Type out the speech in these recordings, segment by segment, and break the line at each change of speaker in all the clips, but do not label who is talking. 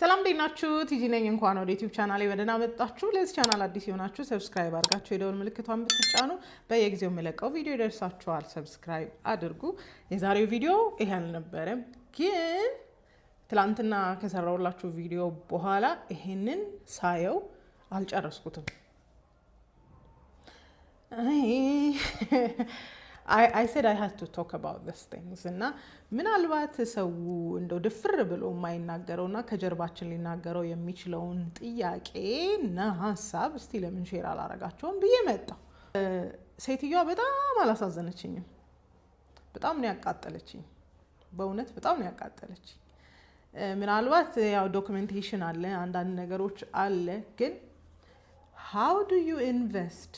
ሰላም ደህናችሁ ቲጂ ነኝ እንኳን ወደ ዩቲዩብ ቻናሌ በደህና መጣችሁ ለዚህ ቻናል አዲስ የሆናችሁ ሰብስክራይብ አድርጋችሁ የደወል ምልክቷን ብትጫኑ በየጊዜው የምለቀው ቪዲዮ ይደርሳችኋል ሰብስክራይብ አድርጉ የዛሬው ቪዲዮ ይሄ አልነበረም ግን ትላንትና ከሰራሁላችሁ ቪዲዮ በኋላ ይሄንን ሳየው አልጨረስኩትም I said I had to talk about these things እና ምናልባት ሰው እንደው ድፍር ብሎ የማይናገረውና ከጀርባችን ሊናገረው የሚችለውን ጥያቄና ሀሳብ እስቲ ለምን ሼር አላረጋቸውም ብዬ መጣሁ። ሴትዮዋ በጣም አላሳዘነችኝም። በጣም ነው ያቃጠለችኝ። በእውነት በጣም ነው ያቃጠለችኝ። ምናልባት ያው ዶክመንቴሽን አለ አንዳንድ ነገሮች አለ ግን how do you invest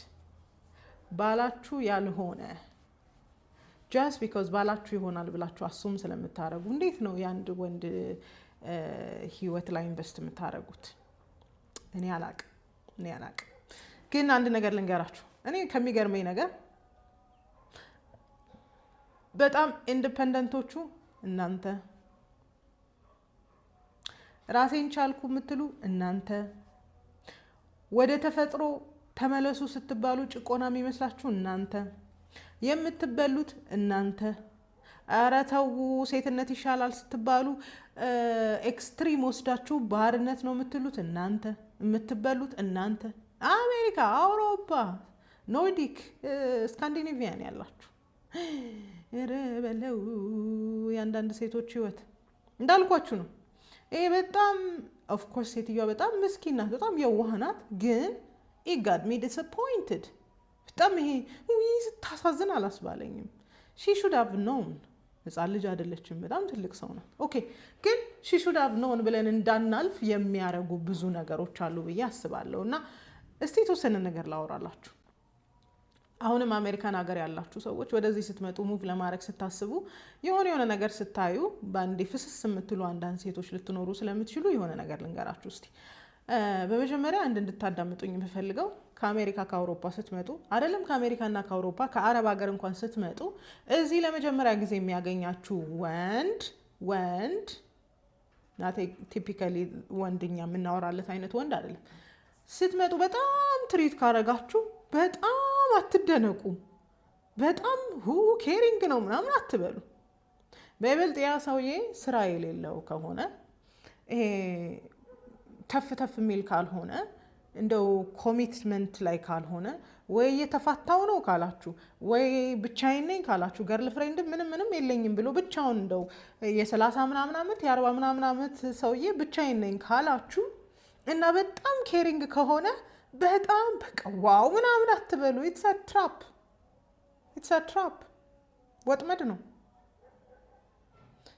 ባላችሁ ያልሆነ just because ባላችሁ ይሆናል ብላችሁ አሱም ስለምታረጉ እንዴት ነው ያንድ ወንድ ህይወት ላይ ኢንቨስት የምታረጉት? እኔ አላቅ ግን አንድ ነገር ልንገራችሁ። እኔ ከሚገርመኝ ነገር በጣም ኢንዲፔንደንቶቹ እናንተ፣ ራሴን ቻልኩ የምትሉ እናንተ፣ ወደ ተፈጥሮ ተመለሱ ስትባሉ ጭቆና የሚመስላችሁ እናንተ፣ የምትበሉት እናንተ፣ ኧረ ተው ሴትነት ይሻላል ስትባሉ ኤክስትሪም ወስዳችሁ ባርነት ነው የምትሉት እናንተ፣ የምትበሉት እናንተ፣ አሜሪካ፣ አውሮፓ፣ ኖርዲክ፣ ስካንዲኔቪያን ያላችሁ ኧረ በለው የአንዳንድ ሴቶች ህይወት እንዳልኳችሁ ነው። ይሄ በጣም ኦፍኮርስ ሴትዮዋ በጣም ምስኪን ናት፣ በጣም የዋህ ናት። ግን it got me disappointed በጣም ይሄ ስታሳዝን አላስባለኝም። she should have known ህፃን ልጅ አይደለችም፣ በጣም ትልቅ ሰው ናት። ኦኬ ግን she should have known ብለን እንዳናልፍ የሚያረጉ ብዙ ነገሮች አሉ ብዬ አስባለሁ። እና እስቲ የተወሰነ ነገር ላወራላችሁ። አሁንም አሜሪካን ሀገር ያላችሁ ሰዎች ወደዚህ ስትመጡ ሙቭ ለማድረግ ስታስቡ የሆነ ነገር ስታዩ በአንዴ ፍስስ የምትሉ አንዳንድ ሴቶች ልትኖሩ ስለምትችሉ የሆነ ነገር ልንገራችሁ እስቲ። በመጀመሪያ እንድታዳምጡኝ የምፈልገው ከአሜሪካ ከአውሮፓ ስትመጡ አይደለም ከአሜሪካና ከአውሮፓ ከአረብ ሀገር እንኳን ስትመጡ እዚህ ለመጀመሪያ ጊዜ የሚያገኛችሁ ወንድ ናቴ ቲፒካሊ ወንድኛ የምናወራለት አይነት ወንድ አይደለም። ስትመጡ በጣም ትሪት ካረጋችሁ በጣም አትደነቁ። በጣም ኬሪንግ ነው ምናምን አትበሉ። በይበልጥ ያ ሰውዬ ስራ የሌለው ከሆነ ይሄ ተፍ የሚል ካልሆነ እንደው ኮሚትመንት ላይ ካልሆነ ወይ የተፋታው ነው ካላችሁ ወይ ብቻዬን ነኝ ካላችሁ ገርል ፍሬንድ ምንም የለኝም ብሎ ብቻውን እንደው የ30 ምናምን ዓመት የ40 ምናምን ዓመት ሰውዬ ብቻዬን ነኝ ካላችሁ እና በጣም ኬሪንግ ከሆነ በጣም በቃ ዋው ምናምን አትበሉ። ኢትስ አ ትራፕ ወጥመድ ነው።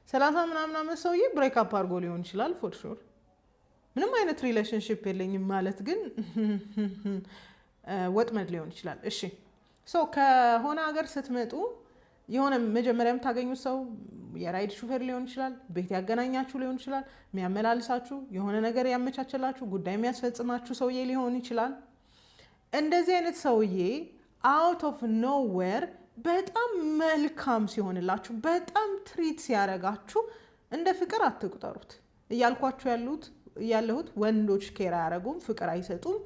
30 ምናምን ዓመት ሰውዬ ብሬክ አፕ አድርጎ ሊሆን ይችላል ፎር ሹር ምንም አይነት ሪሌሽንሺፕ የለኝም ማለት ግን ወጥመድ ሊሆን ይችላል። እሺ ሶ ከሆነ ሀገር ስትመጡ የሆነ መጀመሪያ የምታገኙት ሰው የራይድ ሹፌር ሊሆን ይችላል፣ ቤት ያገናኛችሁ ሊሆን ይችላል፣ የሚያመላልሳችሁ የሆነ ነገር ያመቻችላችሁ ጉዳይ የሚያስፈጽማችሁ ሰውዬ ሊሆን ይችላል። እንደዚህ አይነት ሰውዬ አውት ኦፍ ኖዌር በጣም መልካም ሲሆንላችሁ፣ በጣም ትሪት ሲያረጋችሁ እንደ ፍቅር አትቁጠሩት። እያልኳችሁ ያለሁት ወንዶች ኬር አያረጉም፣ ፍቅር አይሰጡም፣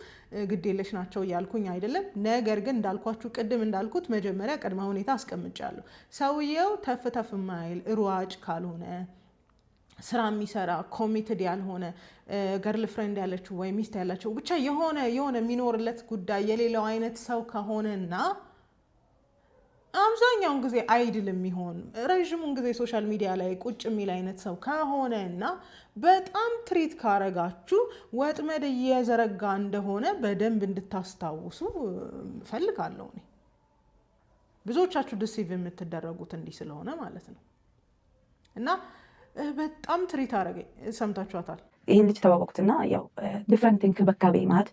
ግዴለሽ ናቸው እያልኩኝ አይደለም። ነገር ግን እንዳልኳችሁ ቅድም እንዳልኩት መጀመሪያ ቅድመ ሁኔታ አስቀምጫለሁ። ሰውየው ተፍ ማይል ሯጭ ካልሆነ፣ ስራ የሚሰራ ኮሚትድ ያልሆነ፣ ገርል ፍሬንድ ያለችው ወይ ሚስት ያላቸው ብቻ የሆነ የሚኖርለት ጉዳይ የሌለው አይነት ሰው ከሆነና አብዛኛውን ጊዜ አይድል የሚሆን ረዥሙን ጊዜ ሶሻል ሚዲያ ላይ ቁጭ የሚል አይነት ሰው ከሆነ እና በጣም ትሪት ካረጋችሁ ወጥመድ እየዘረጋ እንደሆነ በደንብ እንድታስታውሱ ፈልጋለሁ። እኔ ብዙዎቻችሁ ዲሲቭ የምትደረጉት እንዲህ ስለሆነ ማለት ነው። እና በጣም ትሪት አረገኝ። ሰምታችኋታል።
ይህን ልጅ ተዋወቁትና ያው ዲፍረንት እንክብካቤ ማለት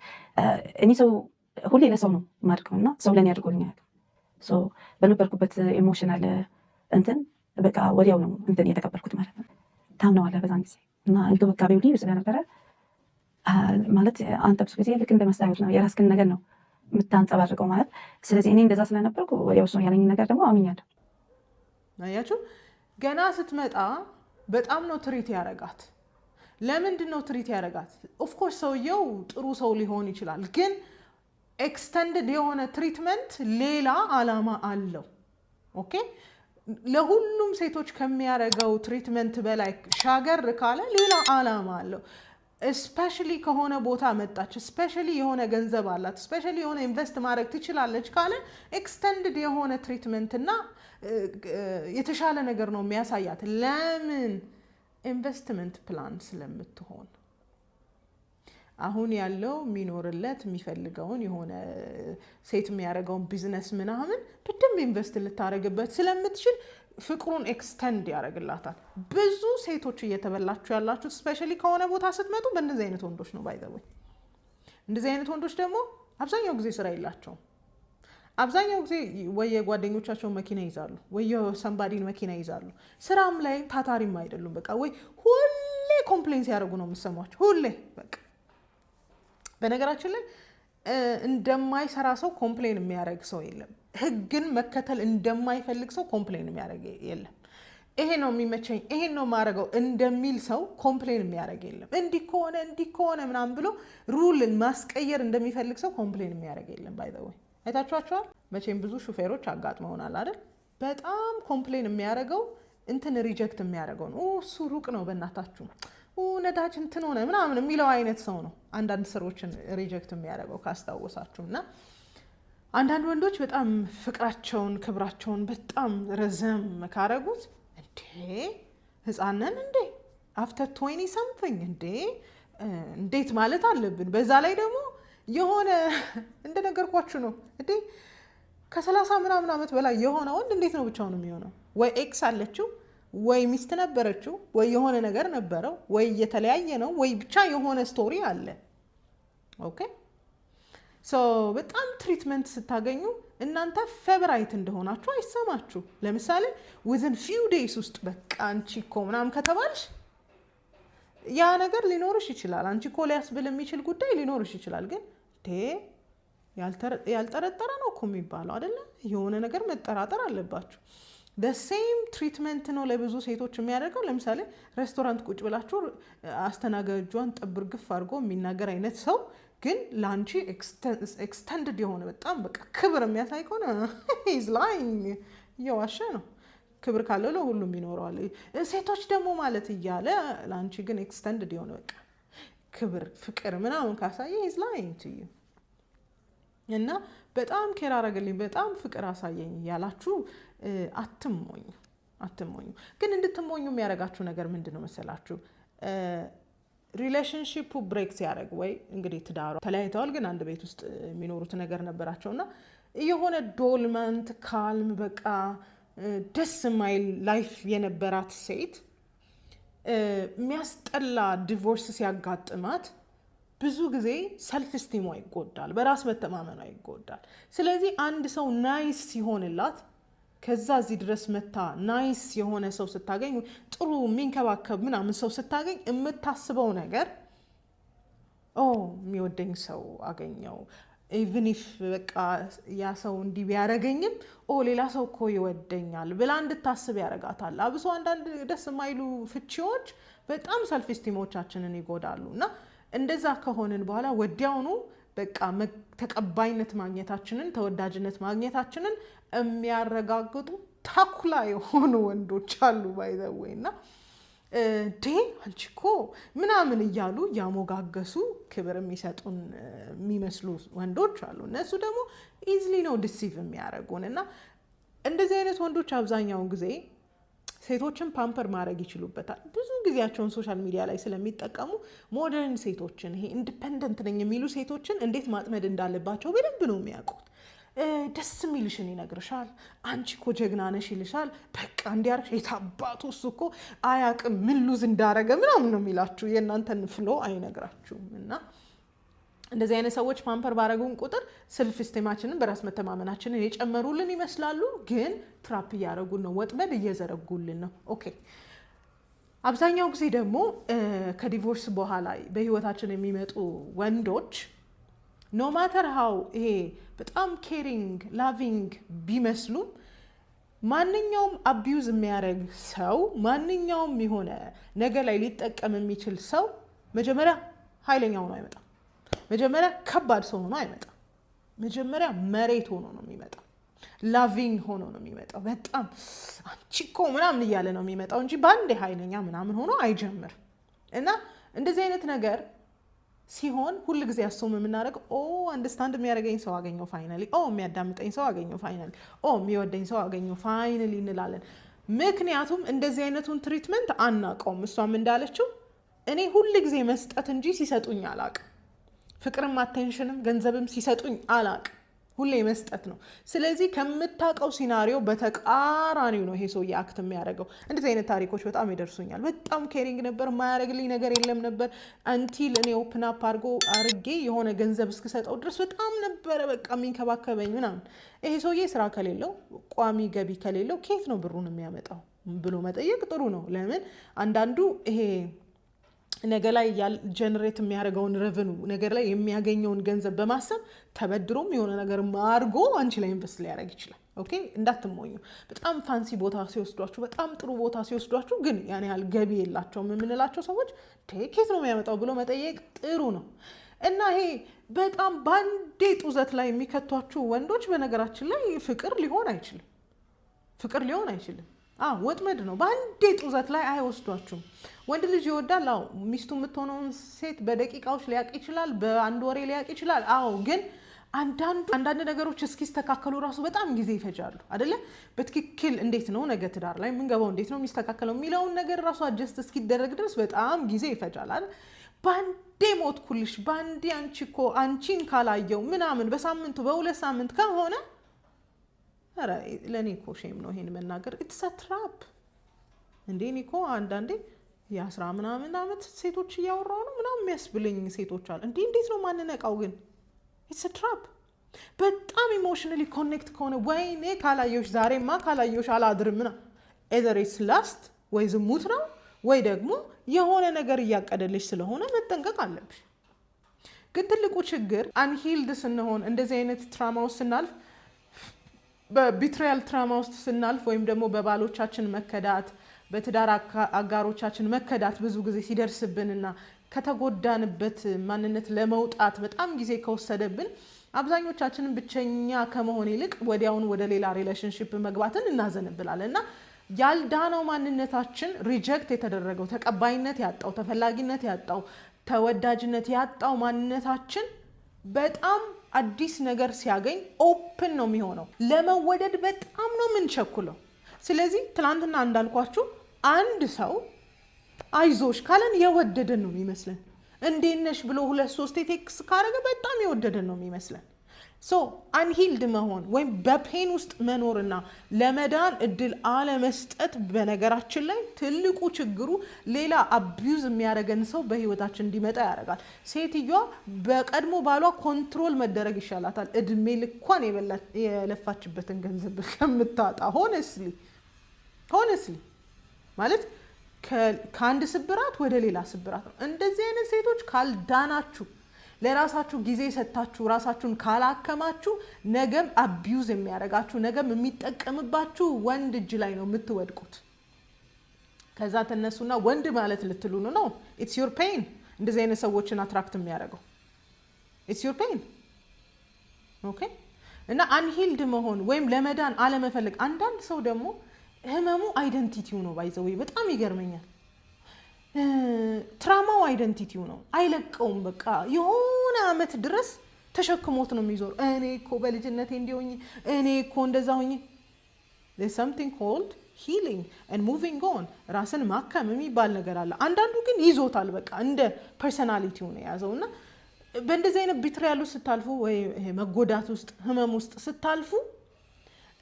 እኔ ሰው ሁሌ ለሰው ነው ማድረገው እና ሰው ለእኔ አድርጎልኛል። በነበርኩበት ኢሞሽናል እንትን በቃ ወዲያው ነው እንትን የተቀበልኩት ማለት ነው። ታምነዋለህ በዛን ጊዜ እና እንክብካቤው ልዩ ስለነበረ ማለት አንተ ብዙ ጊዜ ልክ እንደ መስታወት ነው የራስህን ነገር ነው የምታንጸባርቀው ማለት። ስለዚህ እኔ እንደዛ ስለነበርኩ ወዲያው እሱ ያለኝ ነገር ደግሞ አምኛለሁ።
አያችሁ ገና ስትመጣ በጣም ነው ትሪት ያረጋት። ለምንድን ነው ትሪት ያደርጋት? ኦፍኮርስ ሰውየው ጥሩ ሰው ሊሆን ይችላል፣ ግን ኤክስተንድድ የሆነ ትሪትመንት ሌላ አላማ አለው። ኦኬ ለሁሉም ሴቶች ከሚያደርገው ትሪትመንት በላይ ሻገር ካለ ሌላ አላማ አለው። ስፔሻሊ ከሆነ ቦታ መጣች፣ ስፔሻሊ የሆነ ገንዘብ አላት፣ ስፔሻሊ የሆነ ኢንቨስት ማድረግ ትችላለች ካለ ኤክስተንድድ የሆነ ትሪትመንት እና የተሻለ ነገር ነው የሚያሳያት። ለምን? ኢንቨስትመንት ፕላን ስለምትሆን አሁን ያለው የሚኖርለት የሚፈልገውን የሆነ ሴት የሚያደርገውን ቢዝነስ ምናምን በደንብ ኢንቨስት ልታደርግበት ስለምትችል ፍቅሩን ኤክስተንድ ያደርግላታል። ብዙ ሴቶች እየተበላችሁ ያላችሁት ስፔሻሊ ከሆነ ቦታ ስትመጡ በእንደዚህ አይነት ወንዶች ነው። ባይዘወይ እንደዚህ አይነት ወንዶች ደግሞ አብዛኛው ጊዜ ስራ የላቸውም። አብዛኛው ጊዜ ወይ የጓደኞቻቸውን መኪና ይዛሉ፣ ወይ የሰንባዲን መኪና ይዛሉ። ስራም ላይ ታታሪም አይደሉም። በቃ ወይ ሁሌ ኮምፕሌን ሲያደርጉ ነው የምሰሟቸው። ሁሌ በቃ በነገራችን ላይ እንደማይሰራ ሰው ኮምፕሌን የሚያደርግ ሰው የለም። ህግን መከተል እንደማይፈልግ ሰው ኮምፕሌን የሚያደርግ የለም። ይሄ ነው የሚመቸኝ፣ ይሄን ነው የማደርገው እንደሚል ሰው ኮምፕሌን የሚያደርግ የለም። እንዲህ ከሆነ ምናምን ብሎ ሩልን ማስቀየር እንደሚፈልግ ሰው ኮምፕሌን የሚያደርግ የለም። ባይ ዘ ወይ አይታችኋቸዋል። መቼም ብዙ ሹፌሮች አጋጥመውናል አይደል? በጣም ኮምፕሌን የሚያደርገው እንትን ሪጀክት የሚያደርገው ነው። እሱ ሩቅ ነው በእናታችሁ ነዳጅ እንትን ሆነ ምናምን የሚለው አይነት ሰው ነው አንዳንድ ስሮችን ሪጀክት የሚያደርገው ካስታወሳችሁ። እና አንዳንድ ወንዶች በጣም ፍቅራቸውን ክብራቸውን በጣም ረዘም ካረጉት እንዴ ህፃነን እንዴ አፍተር 20 ሰምቲንግ እንዴ እንዴት ማለት አለብን። በዛ ላይ ደግሞ የሆነ እንደነገርኳችሁ ነው እንዴ ከ30 ምናምን ዓመት በላይ የሆነ ወንድ እንዴት ነው ብቻውን የሚሆነው? ወይ ኤክስ አለችው ወይ ሚስት ነበረችው ወይ የሆነ ነገር ነበረው ወይ የተለያየ ነው ወይ ብቻ የሆነ ስቶሪ አለ። ኦኬ ሶ በጣም ትሪትመንት ስታገኙ እናንተ ፌቨራይት እንደሆናችሁ አይሰማችሁ። ለምሳሌ within few days ውስጥ በቃ አንቺ እኮ ምናምን ከተባልሽ ያ ነገር ሊኖርሽ ይችላል። አንቺ እኮ ሊያስብል የሚችል ጉዳይ ሊኖርሽ ይችላል። ግን ያልጠረጠረ ነው እኮ የሚባለው አይደለ? የሆነ ነገር መጠራጠር አለባችሁ። ሴም ትሪትመንት ነው ለብዙ ሴቶች የሚያደርገው። ለምሳሌ ሬስቶራንት ቁጭ ብላችሁ አስተናጋጇን ጠብር ግፍ አድርጎ የሚናገር አይነት ሰው ግን ለአንቺ ኤክስተንድድ የሆነ በጣም በቃ ክብር የሚያሳይ ከሆነ ኢዝ ላይንግ እየዋሸ ነው። ክብር ካለው ለሁሉም ይኖረዋል። ሴቶች ደግሞ ማለት እያለ ለአንቺ ግን ኤክስተንድድ የሆነ በቃ ክብር ፍቅር ምናምን ካሳየ ኢዝ ላይንግ ቱ ዩ። እና በጣም ኬር አረገልኝ በጣም ፍቅር አሳየኝ እያላችሁ አትሞኙ። ግን እንድትሞኙ የሚያደርጋችሁ ነገር ምንድን ነው መሰላችሁ? ሪሌሽንሺፑ ብሬክ ሲያደርግ ወይ እንግዲህ ትዳሩ ተለያይተዋል፣ ግን አንድ ቤት ውስጥ የሚኖሩት ነገር ነበራቸውና የሆነ ዶልመንት ካልም በቃ ደስ የማይል ላይፍ የነበራት ሴት የሚያስጠላ ዲቮርስ ሲያጋጥማት ብዙ ጊዜ ሰልፍ ስቲሟ ይጎዳል፣ በራስ መተማመኗ ይጎዳል። ስለዚህ አንድ ሰው ናይስ ሲሆንላት ከዛ እዚህ ድረስ መታ ናይስ የሆነ ሰው ስታገኝ ጥሩ የሚንከባከብ ምናምን ሰው ስታገኝ የምታስበው ነገር የሚወደኝ ሰው አገኘው ኢቭን ኢፍ በቃ ያ ሰው እንዲህ ቢያደርገኝም ሌላ ሰው እኮ ይወደኛል ብላ እንድታስብ ያደርጋታል። አብሶ አንዳንድ ደስ የማይሉ ፍቺዎች በጣም ሰልፍ ስቲሞቻችንን ይጎዳሉ። እና እንደዛ ከሆንን በኋላ ወዲያውኑ በቃ ተቀባይነት ማግኘታችንን ተወዳጅነት ማግኘታችንን የሚያረጋግጡ ታኩላ የሆኑ ወንዶች አሉ ባይ ዘ ወይ። እና አንቺ እኮ ምናምን እያሉ ያሞጋገሱ ክብር የሚሰጡን የሚመስሉ ወንዶች አሉ። እነሱ ደግሞ ኢዝሊ ነው ዲሲቭ የሚያደርጉን። እና እንደዚህ አይነት ወንዶች አብዛኛውን ጊዜ ሴቶችን ፓምፐር ማድረግ ይችሉበታል። ብዙ ጊዜያቸውን ሶሻል ሚዲያ ላይ ስለሚጠቀሙ ሞደርን ሴቶችን ይሄ ኢንዲፔንደንት ነኝ የሚሉ ሴቶችን እንዴት ማጥመድ እንዳለባቸው በደንብ ነው የሚያውቁት። ደስ የሚልሽን ይነግርሻል። አንቺ እኮ ጀግና ነሽ ይልሻል። በቃ እንዲያርግሽ የታባቱ እሱ እኮ አያቅም ምን ሉዝ እንዳረገ ምናምን ነው የሚላችሁ። የእናንተን ፍሎ አይነግራችሁም። እና እንደዚህ አይነት ሰዎች ፓምፐር ባረጉን ቁጥር ሰልፍ ስቲማችንን በራስ መተማመናችንን የጨመሩልን ይመስላሉ፣ ግን ትራፕ እያደረጉን ነው፣ ወጥመድ እየዘረጉልን ነው። ኦኬ አብዛኛው ጊዜ ደግሞ ከዲቮርስ በኋላ በህይወታችን የሚመጡ ወንዶች ኖ ማተር ሃው ይሄ በጣም ኬሪንግ ላቪንግ ቢመስሉም ማንኛውም አቢዩዝ የሚያደርግ ሰው ማንኛውም የሆነ ነገር ላይ ሊጠቀም የሚችል ሰው መጀመሪያ ኃይለኛ ሆኖ አይመጣም። መጀመሪያ ከባድ ሰው ሆኖ አይመጣም። መጀመሪያ መሬት ሆኖ ነው የሚመጣው። ላቪንግ ሆኖ ነው የሚመጣው። በጣም አንቺ እኮ ምናምን እያለ ነው የሚመጣው እንጂ በአንዴ ኃይለኛ ምናምን ሆኖ አይጀምር እና እንደዚህ አይነት ነገር ሲሆን ሁል ጊዜ አስውም የምናደርገው አንደርስታንድ የሚያደርገኝ ሰው አገኘው ፋይናሊ፣ የሚያዳምጠኝ ሰው አገኘው ፋይናሊ፣ የሚወደኝ ሰው አገኘው ፋይናሊ እንላለን። ምክንያቱም እንደዚህ አይነቱን ትሪትመንት አናውቀውም። እሷም እንዳለችው እኔ ሁል ጊዜ መስጠት እንጂ ሲሰጡኝ አላውቅም። ፍቅርም አቴንሽንም ገንዘብም ሲሰጡኝ አላውቅም። ሁሌ መስጠት ነው። ስለዚህ ከምታውቀው ሲናሪዮ በተቃራኒው ነው ይሄ ሰውዬ አክት የሚያደርገው። እንደዚህ አይነት ታሪኮች በጣም ይደርሱኛል። በጣም ኬሪንግ ነበር፣ የማያደርግልኝ ነገር የለም ነበር አንቲል እኔ ኦፕን አፕ አድርጌ የሆነ ገንዘብ እስክሰጠው ድረስ በጣም ነበረ በቃ የሚንከባከበኝ ምናምን። ይሄ ሰውዬ ስራ ከሌለው ቋሚ ገቢ ከሌለው ከየት ነው ብሩን የሚያመጣው ብሎ መጠየቅ ጥሩ ነው። ለምን አንዳንዱ ይሄ ነገ ላይ ጀነሬት የሚያደርገውን ረቨኑ ነገር ላይ የሚያገኘውን ገንዘብ በማሰብ ተበድሮም የሆነ ነገር አድርጎ አንቺ ላይ ኢንቨስት ሊያደርግ ይችላል። ኦኬ እንዳትሞኙ። በጣም ፋንሲ ቦታ ሲወስዷችሁ፣ በጣም ጥሩ ቦታ ሲወስዷችሁ ግን ያን ያህል ገቢ የላቸውም የምንላቸው ሰዎች ኬት ነው የሚያመጣው ብሎ መጠየቅ ጥሩ ነው። እና ይሄ በጣም ባንዴ ጡዘት ላይ የሚከቷችሁ ወንዶች በነገራችን ላይ ፍቅር ሊሆን አይችልም። ፍቅር ሊሆን አይችልም። ወጥመድ ነው። በአንዴ ጡዘት ላይ አይወስዷችሁም። ወንድ ልጅ ይወዳል። ሚስቱ የምትሆነውን ሴት በደቂቃዎች ሊያውቅ ይችላል፣ በአንድ ወሬ ሊያውቅ ይችላል። ግን አንዳንድ ነገሮች እስኪስተካከሉ ራሱ በጣም ጊዜ ይፈጃሉ አይደለ? በትክክል እንዴት ነው ነገ ትዳር ላይ የምንገባው፣ እንዴት ነው የሚስተካከለው የሚለውን ነገር ራሱ አጀስት እስኪደረግ ድረስ በጣም ጊዜ ይፈጃል አይደል? ባንዴ ሞትኩልሽ፣ ባንዴ አንቺ እኮ አንቺን ካላየው ምናምን በሳምንቱ በሁለት ሳምንት ከሆነ ለእኔ እኮ ሼም ነው ይሄን መናገር። ኢትስ አ ትራፕ እንዴ! እኔ እኮ አንዳንዴ የ10 ምናምን ዓመት ሴቶች እያወራሁ ነው ምናምን የሚያስብለኝ ሴቶች አሉ። እንዴት ነው ማንነቃው? ግን ኢትስ አ ትራፕ። በጣም ኢሞሽናሊ ኮኔክት ከሆነ ወይኔ ካላየሁሽ ዛሬማ ካላየሁሽ አላድርም ምና ኤዘር ኢትስ ላስት ወይ ዝሙት ነው ወይ ደግሞ የሆነ ነገር እያቀደልሽ ስለሆነ መጠንቀቅ አለብሽ። ግን ትልቁ ችግር አንሂልድ ስንሆን እንደዚህ አይነት ትራማ ውስጥ ስናልፍ በቢትሪያል ትራማ ውስጥ ስናልፍ ወይም ደግሞ በባሎቻችን መከዳት በትዳር አጋሮቻችን መከዳት ብዙ ጊዜ ሲደርስብንና ከተጎዳንበት ማንነት ለመውጣት በጣም ጊዜ ከወሰደብን አብዛኞቻችንን ብቸኛ ከመሆን ይልቅ ወዲያውን ወደ ሌላ ሪሌሽንሺፕ መግባትን እናዘንብላለን እና ያልዳነው ማንነታችን ሪጀክት የተደረገው ተቀባይነት ያጣው ተፈላጊነት ያጣው ተወዳጅነት ያጣው ማንነታችን በጣም አዲስ ነገር ሲያገኝ ኦፕን ነው የሚሆነው። ለመወደድ በጣም ነው የምንቸኩለው። ስለዚህ ትናንትና እንዳልኳችሁ አንድ ሰው አይዞሽ ካለን የወደደን ነው የሚመስለን። እንዴት ነሽ ብሎ 2-3 ቴክስ ካረገ በጣም የወደደን ነው የሚመስለን። ሶ አንሂልድ መሆን ወይም በፔን ውስጥ መኖርና ለመዳን እድል አለመስጠት በነገራችን ላይ ትልቁ ችግሩ ሌላ አቢዩዝ የሚያደርገን ሰው በህይወታችን እንዲመጣ ያደርጋል። ሴትዮዋ በቀድሞ ባሏ ኮንትሮል መደረግ ይሻላታል እድሜ ልኳን የለፋችበትን ገንዘብ ከምታጣ። ሆነስሊ ማለት ከአንድ ስብራት ወደ ሌላ ስብራት ነው። እንደዚህ አይነት ሴቶች ካልዳናችሁ ለራሳችሁ ጊዜ ሰጥታችሁ ራሳችሁን ካላከማችሁ ነገም አቢዩዝ የሚያደርጋችሁ ነገም የሚጠቀምባችሁ ወንድ እጅ ላይ ነው የምትወድቁት። ከዛ ተነሱና ወንድ ማለት ልትሉ ነው። ኢትስ ዩር ፔን እንደዚህ አይነት ሰዎችን አትራክት የሚያደርገው ኢትስ ዩር ፔን። ኦኬ። እና አንሂልድ መሆን ወይም ለመዳን አለመፈለግ። አንዳንድ ሰው ደግሞ ህመሙ አይደንቲቲው ነው። ባይዘው በጣም ይገርመኛል። ትራማው አይደንቲቲው ነው፣ አይለቀውም። በቃ የሆነ አመት ድረስ ተሸክሞት ነው የሚዞር። እኔ እኮ በልጅነቴ እንዲሆኝ እኔ እኮ እንደዛ ሆኝ። there's something called healing and moving on። ራስን ማከም የሚባል ነገር አለ። አንዳንዱ ግን ይዞታል፣ በቃ እንደ ፐርሰናሊቲው ነው የያዘው። እና በእንደዚህ አይነት ቢትሪያል ውስጥ ስታልፉ ወይ መጎዳት ውስጥ ህመም ውስጥ ስታልፉ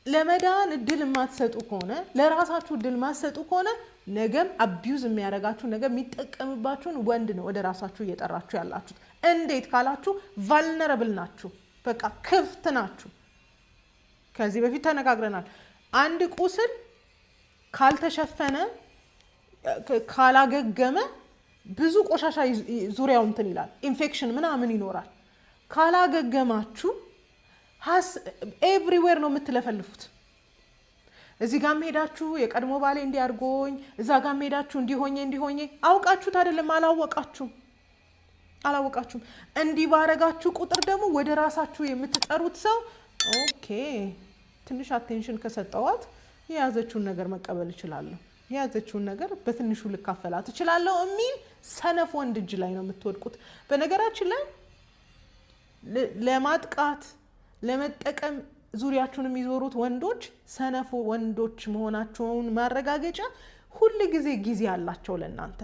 ለመዳን እድል የማትሰጡ ከሆነ ለራሳችሁ እድል የማትሰጡ ከሆነ ነገም አቢዩዝ የሚያደርጋችሁ ነገም የሚጠቀምባችሁን ወንድ ነው ወደ ራሳችሁ እየጠራችሁ ያላችሁት። እንዴት ካላችሁ ቫልነረብል ናችሁ፣ በቃ ክፍት ናችሁ። ከዚህ በፊት ተነጋግረናል። አንድ ቁስል ካልተሸፈነ ካላገገመ ብዙ ቆሻሻ ዙሪያው እንትን ይላል፣ ኢንፌክሽን ምናምን ይኖራል። ካላገገማችሁ ኤቭሪዌር ነው የምትለፈልፉት። እዚህ ጋር ሄዳችሁ የቀድሞ ባሌ እንዲያርጎኝ እዛ ጋር ሄዳችሁ እንዲሆኜ አውቃችሁት አይደለም፣ አላወቃችሁም። እንዲህ ባረጋችሁ ቁጥር ደግሞ ወደ ራሳችሁ የምትጠሩት ሰው ኦኬ ትንሽ አቴንሽን ከሰጠዋት የያዘችውን ነገር መቀበል እችላለሁ፣ የያዘችውን ነገር በትንሹ ልካፈላት እችላለሁ የሚል ሰነፍ ወንድ እጅ ላይ ነው የምትወድቁት። በነገራችን ላይ ለማጥቃት ለመጠቀም ዙሪያችሁን የሚዞሩት ወንዶች ሰነፍ ወንዶች መሆናቸውን ማረጋገጫ ሁል ጊዜ አላቸው ለእናንተ።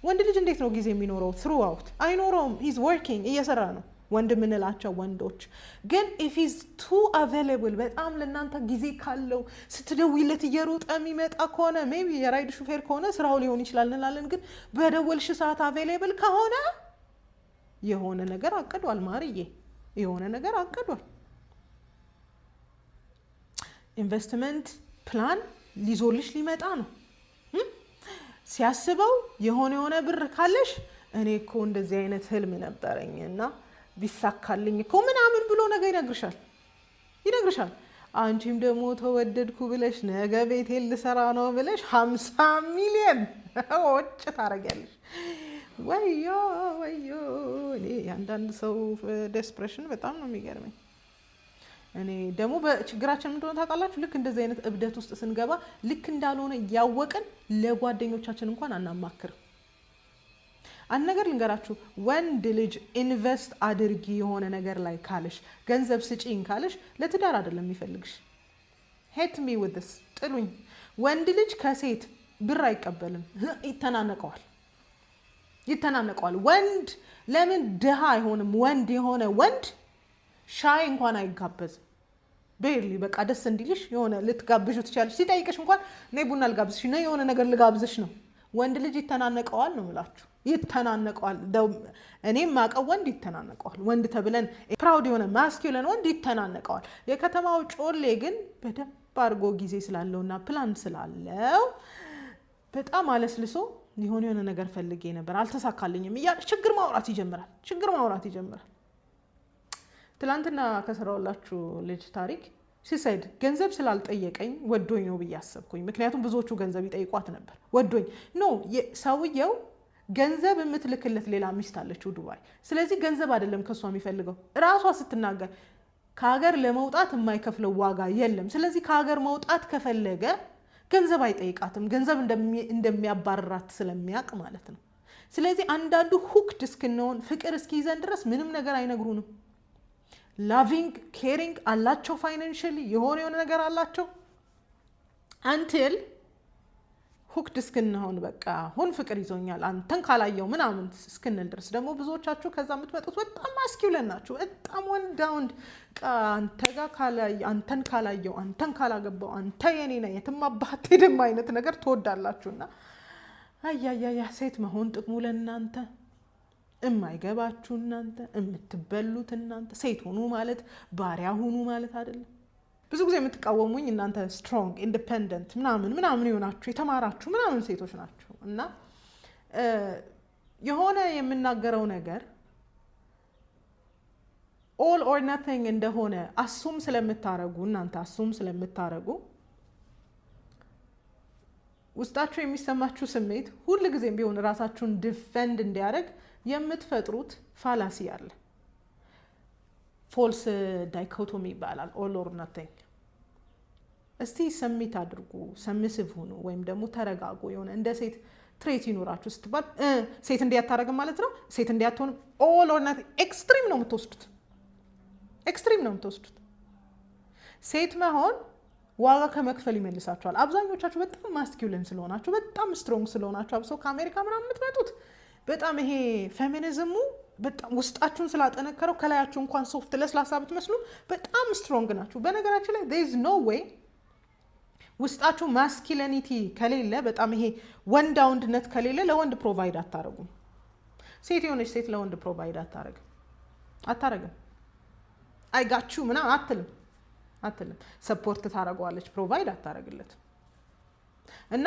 ወንድ ልጅ እንዴት ነው ጊዜ የሚኖረው? ትሩአውት አይኖረውም። ሂዝ ወርኪንግ እየሰራ ነው። ወንድ የምንላቸው ወንዶች ግን ኢፍ ኢዝ ቱ አቬይላብል በጣም ለእናንተ ጊዜ ካለው ስትደውይለት እየሮጠ የሚመጣ ከሆነ ሜይ ቢ የራይድ ሹፌር ከሆነ ስራው ሊሆን ይችላል እንላለን። ግን በደወልሽ ሰዓት አቬይላብል ከሆነ የሆነ ነገር አቅዷል ማርዬ፣ የሆነ ነገር አቅዷል። ኢንቨስትመንት ፕላን ሊዞልሽ ሊመጣ ነው። ሲያስበው የሆነ ብር ካለሽ እኔ እኮ እንደዚህ አይነት ህልም ነበረኝ እና ቢሳካልኝ እኮ ምናምን ብሎ ነገር ይነግርሻል። አንቺም ደግሞ ተወደድኩ ብለሽ ነገ ቤቴን ልሰራ ነው ብለሽ 50 ሚሊዮን ወጭ ታረጊያለሽ። ወዮ እኔ የአንዳንድ ሰው ዴስፕሬሽን በጣም ነው የሚገርመኝ። እኔ ደግሞ በችግራችን እንደሆነ ታውቃላችሁ፣ ልክ እንደዚህ አይነት እብደት ውስጥ ስንገባ ልክ እንዳልሆነ እያወቅን ለጓደኞቻችን እንኳን አናማክርም። አንድ ነገር ልንገራችሁ፣ ወንድ ልጅ ኢንቨስት አድርጊ የሆነ ነገር ላይ ካለሽ፣ ገንዘብ ስጪኝ ካለሽ ለትዳር አይደለም የሚፈልግሽ። ሄት ሚ ዊዝ ዲስ ጥሉኝ። ወንድ ልጅ ከሴት ብር አይቀበልም፣ ይተናነቀዋል። ወንድ ለምን ድሃ አይሆንም? ወንድ የሆነ ወንድ ሻይ እንኳን አይጋበዝም። ቤርሊ በቃ ደስ እንዲልሽ የሆነ ልትጋብዡ ትችላለሽ። ሲጠይቅሽ እንኳን ነይ ቡና ልጋብዝሽ፣ ነይ የሆነ ነገር ልጋብዝሽ ነው። ወንድ ልጅ ይተናነቀዋል ነው የምላችሁ፣ ይተናነቀዋል። እኔም ማቀው ወንድ ይተናነቀዋል። ወንድ ተብለን ፕራውድ የሆነ ማስኪውለን ወንድ ይተናነቀዋል። የከተማው ጮሌ ግን በደንብ አድርጎ ጊዜ ስላለውና ፕላን ስላለው በጣም አለስልሶ የሆነ ነገር ፈልጌ ነበር አልተሳካልኝም እያለ ችግር ማውራት ይጀምራል። ትላንትና ከሰራውላችሁ ልጅ ታሪክ ሲሳይድ ገንዘብ ስላልጠየቀኝ ወዶኝ ነው ብዬ አሰብኩኝ። ምክንያቱም ብዙዎቹ ገንዘብ ይጠይቋት ነበር። ወዶኝ ነው ሰውየው። ገንዘብ የምትልክለት ሌላ ሚስት አለችው ዱባይ። ስለዚህ ገንዘብ አይደለም ከሷ የሚፈልገው። እራሷ ስትናገር ከሀገር ለመውጣት የማይከፍለው ዋጋ የለም። ስለዚህ ከሀገር መውጣት ከፈለገ ገንዘብ አይጠይቃትም። ገንዘብ እንደሚያባርራት ስለሚያውቅ ማለት ነው። ስለዚህ አንዳንዱ ሁክድ እስክንሆን ፍቅር እስኪይዘን ድረስ ምንም ነገር አይነግሩንም። ላቪንግ ኬሪንግ አላቸው፣ ፋይናንሽሊ የሆነ ነገር አላቸው። አንትል ሁክድ እስክንሆን በቃ ሁን ፍቅር ይዞኛል አንተን ካላየው ምናምን እስክንል ድረስ ደግሞ ብዙዎቻችሁ ከዛ የምትመጡት በጣም ማስኪውለን ናችሁ። በጣም ወንድ አንተን ካላየው አንተን ካላገባው አንተ የኔ ነህ የትም አባት ሄድም አይነት ነገር ትወዳላችሁና አያያያ ሴት መሆን ጥቅሙ ለእናንተ የማይገባችሁ እናንተ የምትበሉት እናንተ። ሴት ሁኑ ማለት ባሪያ ሁኑ ማለት አይደለም። ብዙ ጊዜ የምትቃወሙኝ እናንተ ስትሮንግ ኢንዲፔንደንት ምናምን የሆናችሁ የተማራችሁ ምናምን ሴቶች ናቸው። እና የሆነ የምናገረው ነገር ኦል ኦር ናቲንግ እንደሆነ አሱም ስለምታረጉ ውስጣችሁ የሚሰማችሁ ስሜት ሁል ጊዜም ቢሆን ራሳችሁን ዲፌንድ እንዲያደርግ የምትፈጥሩት ፋላሲ አለ። ፎልስ ዳይኮቶሚ ይባላል። ኦል ኦር ናቲንግ። እስቲ ሰሚት አድርጉ፣ ሰሚሲቭ ሁኑ፣ ወይም ደግሞ ተረጋጉ። የሆነ እንደ ሴት ትሬት ይኖራችሁ ስትባል ሴት እንዲያታረግም ማለት ነው። ሴት እንዲያትሆንም ኦል ኦር ናቲንግ ኤክስትሪም ነው የምትወስዱት። ሴት መሆን ዋጋ ከመክፈል ይመልሳችኋል። አብዛኞቻችሁ በጣም ማስኪውለን ስለሆናችሁ፣ በጣም ስትሮንግ ስለሆናችሁ፣ አብሶ ከአሜሪካ ምናምን የምትመጡት በጣም ይሄ ፌሚኒዝሙ በጣም ውስጣችሁን ስላጠነከረው ከላያችሁ እንኳን ሶፍት ለስላሳ ብትመስሉ በጣም ስትሮንግ ናችሁ። በነገራችን ላይ there is no way ውስጣችሁ ማስኪሊኒቲ ከሌለ፣ በጣም ይሄ ወንዳውንድነት ከሌለ ለወንድ ፕሮቫይድ አታረጉም። ሴት የሆነች ሴት ለወንድ ፕሮቫይድ አታረግም። አይጋችሁ ምናምን አትልም። ሰፖርት ታረገዋለች፣ ፕሮቫይድ አታረግለት። እና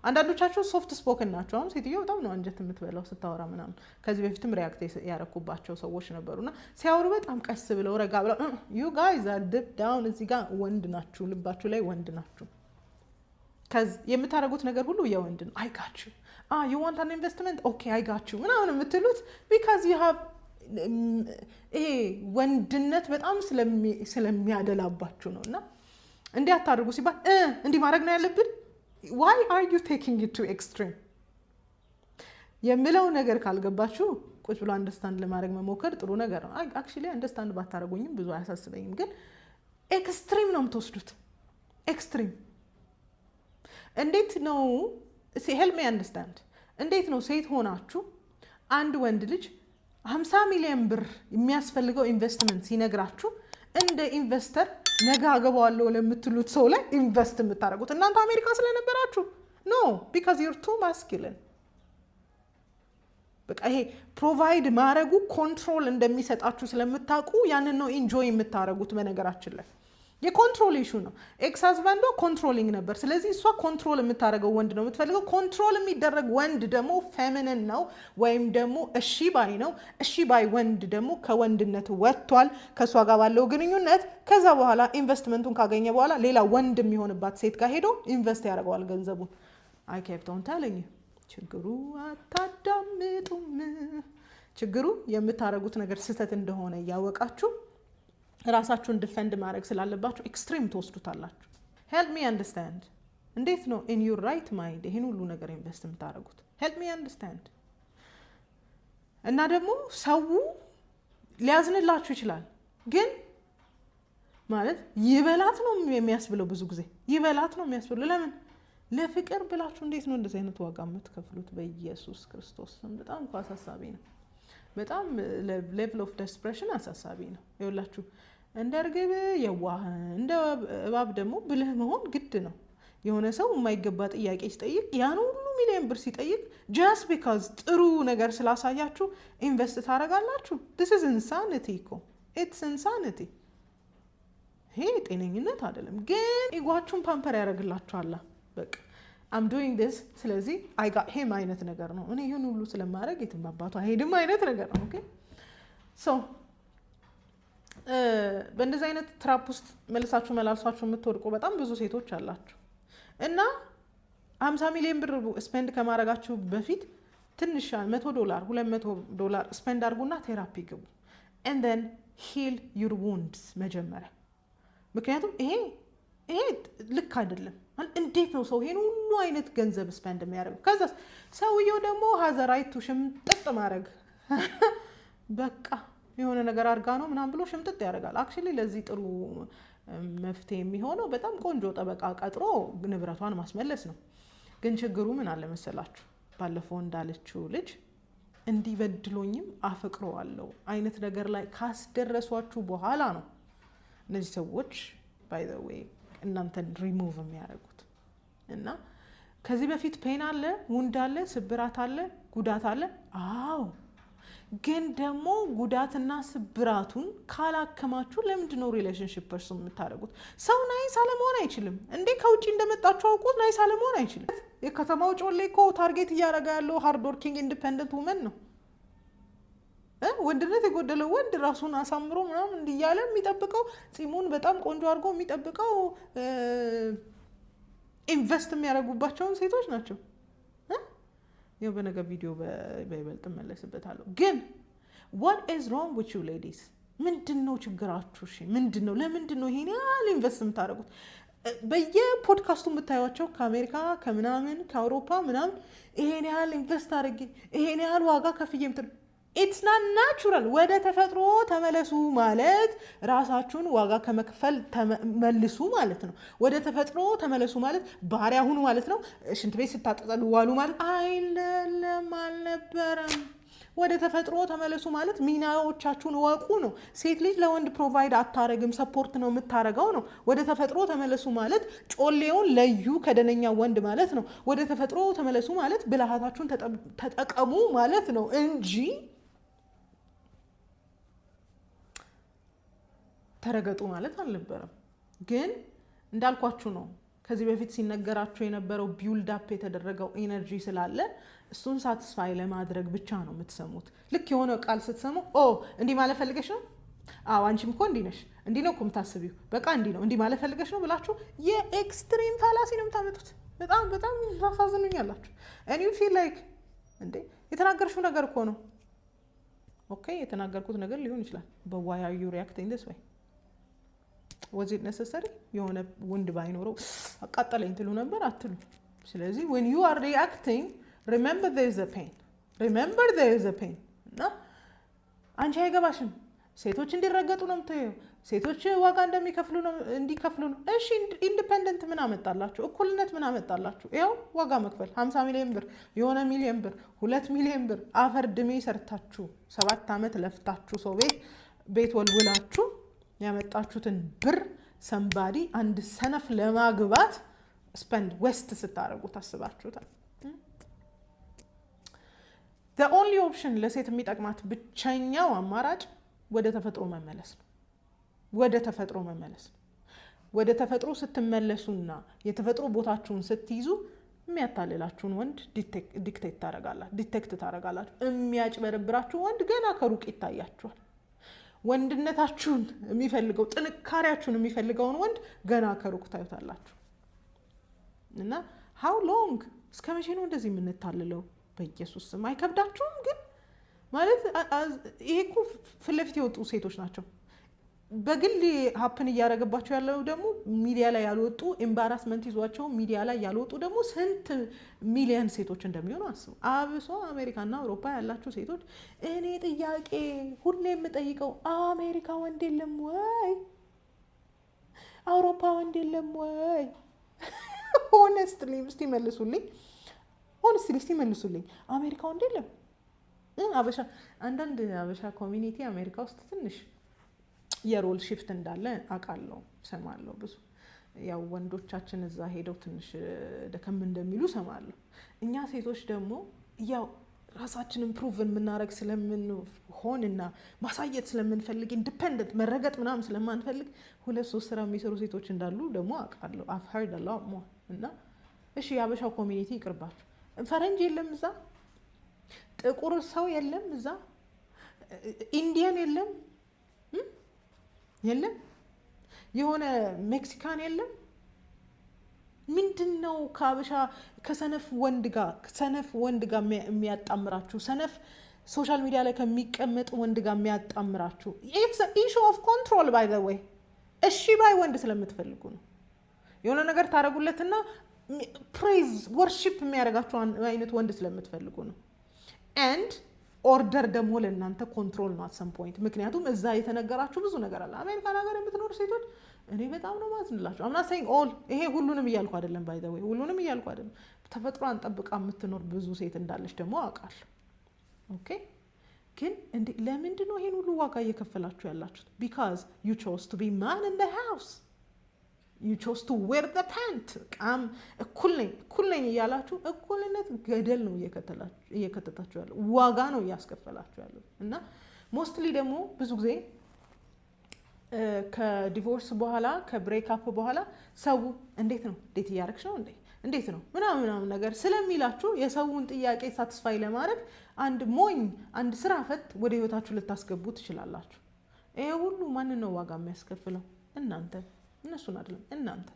አንዳንዶቻችሁ ሶፍት ስፖክን ናቸው። አሁን ሴትዮ በጣም ነው አንጀት የምትበላው ስታወራ ምናምን። ከዚህ በፊትም ሪያክት ያረኩባቸው ሰዎች ነበሩና ሲያወሩ በጣም ቀስ ብለው ረጋ ብለው ዩ ጋይዝ አር ዲፕ ዳውን እዚህ ጋር ወንድ ናችሁ፣ ልባችሁ ላይ ወንድ ናችሁ። የምታደርጉት ነገር ሁሉ የወንድ ነው። አይ ጋት ዩ ዩ ዋንት አን ኢንቨስትመንት ኦኬ አይ ጋት ዩ ምናምን የምትሉት ቢካዝ ዩ ሃቭ ይሄ ወንድነት በጣም ስለሚያደላባችሁ ነው። እና እንዲህ አታድርጉ ሲባል እንዲህ ማድረግ ነው ያለብን። ዋይ አር ዩ ቴኪንግ ኢት ቱ ኤክስትሪም የምለው ነገር ካልገባችሁ ቁጭ ብሎ አንደርስታንድ ለማድረግ መሞከር ጥሩ ነገር ነው። አክቹዋሊ አንደርስታንድ ባታደርጉኝም ብዙ አያሳስበኝም። ግን ኤክስትሪም ነው የምትወስዱት። ኤክስትሪም እንዴት ነው ሄልፕ ሚ አንደርስታንድ። እንዴት ነው ሴት ሆናችሁ አንድ ወንድ ልጅ 50 ሚሊዮን ብር የሚያስፈልገው ኢንቨስትመንት ሲነግራችሁ እንደ ኢንቨስተር ነገ አገባዋለሁ ለምትሉት ሰው ላይ ኢንቨስት የምታደርጉት እናንተ አሜሪካ ስለነበራችሁ ኖ ቢካዝ ዩር ቱ ማስኪልን። በቃ ይሄ ፕሮቫይድ ማድረጉ ኮንትሮል እንደሚሰጣችሁ ስለምታውቁ ያንን ነው ኢንጆይ የምታደርጉት። በነገራችን ላይ የኮንትሮል ኢሹ ነው። ኤክስ ሀዝባንዷ ኮንትሮሊንግ ነበር። ስለዚህ እሷ ኮንትሮል የምታደርገው ወንድ ነው የምትፈልገው። ኮንትሮል የሚደረግ ወንድ ደግሞ ፌሚኒን ነው ወይም ደግሞ እሺ ባይ ነው። እሺ ባይ ወንድ ደግሞ ከወንድነት ወጥቷል ከእሷ ጋር ባለው ግንኙነት። ከዛ በኋላ ኢንቨስትመንቱን ካገኘ በኋላ ሌላ ወንድ የሚሆንባት ሴት ጋር ሄዶ ኢንቨስት ያደርገዋል ገንዘቡን። አይ ኬፕት ኦን ቴሊንግ ዩ ችግሩ አታዳምጡም። ችግሩ የምታደርጉት ነገር ስህተት እንደሆነ እያወቃችሁ ራሳችሁን ዲፌንድ ማድረግ ስላለባችሁ ኤክስትሪም ትወስዱታላችሁ። ሄልፕ ሚ አንደርስታንድ። እንዴት ነው ኢን ዩር ራይት ማይንድ ይህን ሁሉ ነገር ኢንቨስት የምታደርጉት? ሄልፕ ሚ አንደርስታንድ። እና ደግሞ ሰው ሊያዝንላችሁ ይችላል፣ ግን ማለት ይበላት ነው የሚያስብለው። ብዙ ጊዜ ይበላት ነው የሚያስብለው። ለምን? ለፍቅር ብላችሁ እንዴት ነው እንደዚህ አይነት ዋጋ የምትከፍሉት? በኢየሱስ ክርስቶስ በጣም እኮ አሳሳቢ ነው። በጣም ሌቭል ኦፍ ዴስፕሬሽን አሳሳቢ ነው። ይኸውላችሁ እንደ እርግብ የዋህ እንደ እባብ ደግሞ ብልህ መሆን ግድ ነው። የሆነ ሰው የማይገባ ጥያቄ ሲጠይቅ ያን ሁሉ ሚሊዮን ብር ሲጠይቅ ጃስት ቢካዝ ጥሩ ነገር ስላሳያችሁ ኢንቨስት ታደርጋላችሁ? ዲስ ኢዝ ኢንሳኒቲ እኮ ኢትስ ኢንሳኒቲ። ይሄ ጤነኝነት አይደለም። ግን ኢጓችሁን ፓምፐር ያደርግላችኋላ። በቃ አም ዱይንግ ዲስ ስለዚህ አይ ጋት ሂም አይነት ነገር ነው። እኔ ይህን ሁሉ ስለማድረግ የትም አባቱ አይሄድም አይነት ነገር ነው። ኦኬ ሶ በእንደዚህ አይነት ትራፕ ውስጥ መልሳችሁ መላልሳችሁ የምትወድቁ በጣም ብዙ ሴቶች አላችሁ። እና 50 ሚሊዮን ብር ስፔንድ ከማድረጋችሁ በፊት ትንሽ $100 $200 ስፔንድ አድርጉና ቴራፒ ግቡ። and then heal your wounds መጀመሪያ። ምክንያቱም ይሄ ልክ አይደለም። እንዴት ነው ሰው ይሄን ሁሉ አይነት ገንዘብ ስፔንድ የሚያደርገው? ከዛ ሰውየው ደግሞ ሀዘራይቱ ሽምጥጥ ማድረግ በቃ የሆነ ነገር አድርጋ ነው ምናምን ብሎ ሽምጥጥ ያደርጋል። አክቹዋሊ ለዚህ ጥሩ መፍትሄ የሚሆነው በጣም ቆንጆ ጠበቃ ቀጥሮ ንብረቷን ማስመለስ ነው። ግን ችግሩ ምን አለ መሰላችሁ? ባለፈው እንዳለችው ልጅ እንዲበድሎኝም አፈቅረዋለሁ አይነት ነገር ላይ ካስደረሷችሁ በኋላ ነው እነዚህ ሰዎች ባይ ዘ ዌይ እናንተን ሪሙቭ የሚያደርጉት። እና ከዚህ በፊት ፔን አለ፣ ውንድ አለ፣ ስብራት አለ፣ ጉዳት አለ። አዎ ግን ደግሞ ጉዳትና ስብራቱን ካላከማችሁ ለምንድን ነው ሪሌሽንሽፕ ፐርሰን የምታደርጉት? ሰው ናይስ አለመሆን አይችልም እንዴ? ከውጭ እንደመጣችሁ አውቁት ናይስ አለመሆን አይችልም። የከተማው ጮሌ እኮ ታርጌት እያደረገ ያለው ሃርድ ወርኪንግ ኢንዲፔንደንት ውመን ነው። ወንድነት የጎደለው ወንድ ራሱን አሳምሮ ምናምን እንዲያለ የሚጠብቀው ጺሙን በጣም ቆንጆ አድርጎ የሚጠብቀው ኢንቨስት የሚያደርጉባቸውን ሴቶች ናቸው። ይኸው በነገ ቪዲዮ በይበልጥ መለስበታለሁ። ግን what is wrong with you ladies? ምንድን ነው ችግራችሁ? እሺ ምንድን ነው? ለምንድን ነው ይሄን ያህል ኢንቨስት የምታደርጉት? በየፖድካስቱ የምታዩቸው ከአሜሪካ ከምናምን ከአውሮፓ ምናምን ይሄን ያህል ኢንቨስት አድርጌ ይሄን ያህል ዋጋ ከፍዬ ምትል ኢትስ ናት ናቹራል። ወደ ተፈጥሮ ተመለሱ ማለት ራሳችሁን ዋጋ ከመክፈል ተመልሱ ማለት ነው። ወደ ተፈጥሮ ተመለሱ ማለት ባሪያ ሁኑ ማለት ነው። ሽንት ቤት ስታጠጠሉ ዋሉ ማለት አይደለም፣ አልነበረም። ወደ ተፈጥሮ ተመለሱ ማለት ሚናዎቻችሁን ወቁ ነው። ሴት ልጅ ለወንድ ፕሮቫይድ አታረግም፣ ሰፖርት ነው የምታረገው ነው። ወደ ተፈጥሮ ተመለሱ ማለት ጮሌውን ለዩ ከደነኛ ወንድ ማለት ነው። ወደ ተፈጥሮ ተመለሱ ማለት ብልሃታችሁን ተጠቀሙ ማለት ነው እንጂ ተረገጡ ማለት አልነበረም። ግን እንዳልኳችሁ ነው። ከዚህ በፊት ሲነገራችሁ የነበረው ቢውልድ አፕ የተደረገው ኤነርጂ ስላለ እሱን ሳትስፋይ ለማድረግ ብቻ ነው የምትሰሙት። ልክ የሆነ ቃል ስትሰሙ እንዲህ ማለት ፈልገሽ ነው፣ አዎ አንቺም እኮ እንዲህ ነሽ፣ እንዲህ ነው እኮ የምታስቢው፣ በቃ እንዲህ ነው፣ እንዲህ ማለት ፈልገሽ ነው ብላችሁ የኤክስትሪም ፋላሲ ነው የምታመጡት። በጣም በጣም ታሳዝኑኛላችሁ። and you feel like እንዴ የተናገርሽው ነገር እኮ ነው። ኦኬ የተናገርኩት ነገር ሊሆን ይችላል but why are you reacting this way? was it necessary? የሆነ ወንድ ባይኖረው አቃጠለኝ ትሉ ነበር አትሉ። ስለዚህ when you are reacting remember there is a pain. እና አንቺ አይገባሽም። ሴቶች እንዲረገጡ ነው የምታየው። ሴቶች ዋጋ እንዲከፍሉ ነው። እሺ ኢንዲፔንደንት ምን አመጣላችሁ? እኩልነት ምን አመጣላችሁ? ያው ዋጋ መክፈል 50 ሚሊዮን ብር፣ የሆነ ሚሊዮን ብር፣ 2 ሚሊዮን ብር አፈር ድሜ ሰርታችሁ 7 ዓመት ለፍታችሁ ሰው ቤት ወልውላችሁ ያመጣችሁትን ብር ሰንባዲ አንድ ሰነፍ ለማግባት ስፔንድ ዌስት ስታደርጉ ታስባችሁታል? the only option ለሴት የሚጠቅማት ብቸኛው አማራጭ ወደ ተፈጥሮ መመለስ ነው። ወደ ተፈጥሮ ስትመለሱና የተፈጥሮ ቦታችሁን ስትይዙ የሚያታልላችሁን ወንድ ዲቴክት ታደርጋላችሁ። የሚያጭበረብራችሁ ወንድ ገና ከሩቅ ይታያችኋል። ወንድነታችሁን የሚፈልገው ጥንካሬያችሁን የሚፈልገውን ወንድ ገና ከሩቅ ታዩታላችሁ። እና how long እስከ መቼ ነው እንደዚህ የምንታልለው? በኢየሱስ ስም አይከብዳችሁም? ግን ማለት ይሄ እኮ ፊት ለፊት የወጡ ሴቶች ናቸው። በግል ሀፕን እያደረገባቸው ያለው ደግሞ ሚዲያ ላይ ያልወጡ ኤምባራስመንት ይዟቸው ሚዲያ ላይ ያልወጡ ደግሞ ስንት ሚሊዮን ሴቶች እንደሚሆኑ አስቡ። አብሶ አሜሪካና አውሮፓ ያላችሁ ሴቶች እኔ ጥያቄ ሁሌ የምጠይቀው አሜሪካ ወንድ የለም ወይ? አውሮፓ ወንድ የለም ወይ? ሆነስትሊ እስቲ መልሱልኝ። አሜሪካ ወንድ የለም? አበሻ አንዳንድ አበሻ ኮሚኒቲ አሜሪካ ውስጥ ትንሽ የሮል ሽፍት እንዳለ አውቃለሁ፣ ሰማለሁ። ብዙ ያው ወንዶቻችን እዛ ሄደው ትንሽ ደከም እንደሚሉ ሰማለሁ። እኛ ሴቶች ደግሞ ያው ራሳችንን ፕሩቭን የምናደርግ ስለምንሆንና ማሳየት ስለምንፈልግ ኢንዲፔንደንት መረገጥ ምናምን ስለማንፈልግ 2-3 ስራ የሚሰሩ ሴቶች እንዳሉ ደግሞ አውቃለሁ። I've heard a lot more። እና እሺ የአበሻው ኮሚኒቲ ይቅርባችሁ። ፈረንጅ የለም እዛ፣ ጥቁር ሰው የለም እዛ፣ ኢንዲያን የለም፣ የሆነ ሜክሲካን የለም። ምንድነው ከአበሻ ከሰነፍ ወንድ ጋር የሚያጣምራችሁ? ሰነፍ ሶሻል ሚዲያ ላይ ከሚቀመጥ ወንድ ጋር የሚያጣምራችሁ? ኢትስ ኢሹ ኦፍ ኮንትሮል ባይ ዘ ዌይ። እሺ ባይ ወንድ ስለምትፈልጉ ነው። የሆነ ነገር ታደርጉለትና ፕሬዝ ወርሺፕ የሚያደርጋችሁ አይነት ወንድ ስለምትፈልጉ ነው። ኤንድ ኦርደር ደግሞ ለእናንተ ኮንትሮል ነው አት ሰም ፖይንት። ምክንያቱም እዛ የተነገራችሁ ብዙ ነገር አለ። አሜሪካን ሀገር የምትኖሩ ሴቶች እኔ በጣም ነው ማዝንላችሁ። አምና saying all ይሄ ሁሉንም እያልኩ አይደለም፣ ባይ ዘ ዌይ ሁሉንም እያልኩ አይደለም። ተፈጥሯን ጠብቃ የምትኖር ብዙ ሴት እንዳለች ደግሞ አውቃለሁ። ኦኬ ግን ለምንድን ነው ይሄን ሁሉ ዋጋ እየከፈላችሁ ያላችሁት? because you chose to be man in the house. you chose to wear the pant. እኩል ነኝ እያላችሁ እኩልነት ገደል ነው እየከተታችሁ ያለው፣ ዋጋ ነው እያስከፈላችሁ ያለው። እና ሞስትሊ ደግሞ ብዙ ጊዜ ከዲቮርስ በኋላ ከብሬክ አፕ በኋላ ሰው እንዴት ነው ዴት እያደረግሽ ነው እንዴት ነው ምናምን ነገር ስለሚላችሁ የሰውን ጥያቄ ሳትስፋይ ለማድረግ አንድ ስራ ፈት ወደ ህይወታችሁ ልታስገቡ ትችላላችሁ። ይሄ ሁሉ ማንን ነው ዋጋ የሚያስከፍለው? እናንተ፣ እነሱን አይደለም። እናንተ